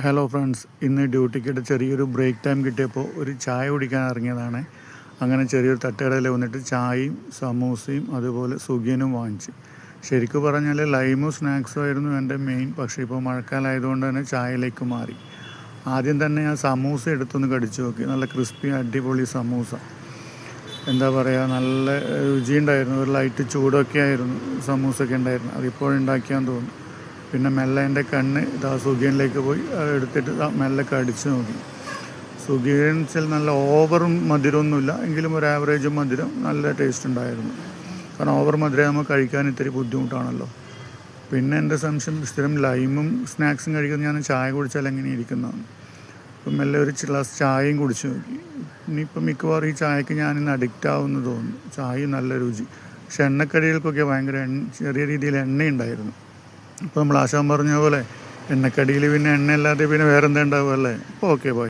Hello friends, ഇന്ന് ഡ്യൂട്ടിക്കിട്ട് ചെറിയൊരു break time കിട്ടിയപ്പോൾ ഒരു ചായ കുടിക്കാൻ ഇറങ്ങിയതാണ്. അങ്ങനെ ചെറിയൊരു തട്ടുകടയിൽ വന്നിട്ട് ചായയും സമൂസയും അതുപോലെ സുഖിയനും വാങ്ങിച്ച്. ശരിക്കും പറഞ്ഞാൽ ലൈമും സ്നാക്സും ആയിരുന്നു എൻ്റെ മെയിൻ. പക്ഷേ ഇപ്പോൾ മഴക്കാലമായതുകൊണ്ട് തന്നെ ചായയിലേക്ക് മാറി. ആദ്യം തന്നെ ഞാൻ സമൂസ എടുത്തൊന്ന് കടിച്ചു നോക്കി. നല്ല ക്രിസ്പി അടിപൊളി സമൂസ. എന്താ പറയുക, നല്ല രുചിയുണ്ടായിരുന്നു. ഒരു ലൈറ്റ് ചൂടൊക്കെ ആയിരുന്നു സമൂസൊക്കെ ഉണ്ടായിരുന്നു. അതിപ്പോഴുണ്ടാക്കിയാന്ന് തോന്നുന്നു. പിന്നെ മെല്ലെ എൻ്റെ കണ്ണ് സുഖിയനിലേക്ക് പോയി. എടുത്തിട്ട് മെല്ലെ കടിച്ചു നോക്കി. സുഖിയൻ വെച്ചാൽ നല്ല ഓവറും മധുരമൊന്നുമില്ല, എങ്കിലും ഒരു ആവറേജ് മധുരം, നല്ല ടേസ്റ്റ് ഉണ്ടായിരുന്നു. കാരണം ഓവർ മധുരമാകുമ്പോൾ കഴിക്കാൻ ഇത്തിരി ബുദ്ധിമുട്ടാണല്ലോ. പിന്നെ എൻ്റെ സംശയം, സ്ഥിരം ലൈമും സ്നാക്സും കഴിക്കുന്നത് ഞാൻ ചായ കുടിച്ചാൽ എങ്ങനെ ഇരിക്കുന്നതാണ്. അപ്പം മെല്ലെ ഒരു ഗ്ലാസ് ചായയും കുടിച്ചു നോക്കി. ഇനിയിപ്പം മിക്കവാറും ഈ ചായക്ക് ഞാനിന്ന് അഡിക്റ്റ് ആവുമെന്ന് തോന്നുന്നു. ചായ നല്ല രുചി, പക്ഷെ എണ്ണക്കടികൾക്കൊക്കെ ഭയങ്കര ചെറിയ രീതിയിൽ എണ്ണയുണ്ടായിരുന്നു. ഇപ്പോൾ നമ്മൾ ആശാൻ പറഞ്ഞ പോലെ എണ്ണക്കടിയിൽ പിന്നെ എണ്ണ അല്ലാതെ പിന്നെ വേറെ എന്താ ഉണ്ടാവുക അല്ലേ. അപ്പോൾ ഓക്കെ, ബൈ.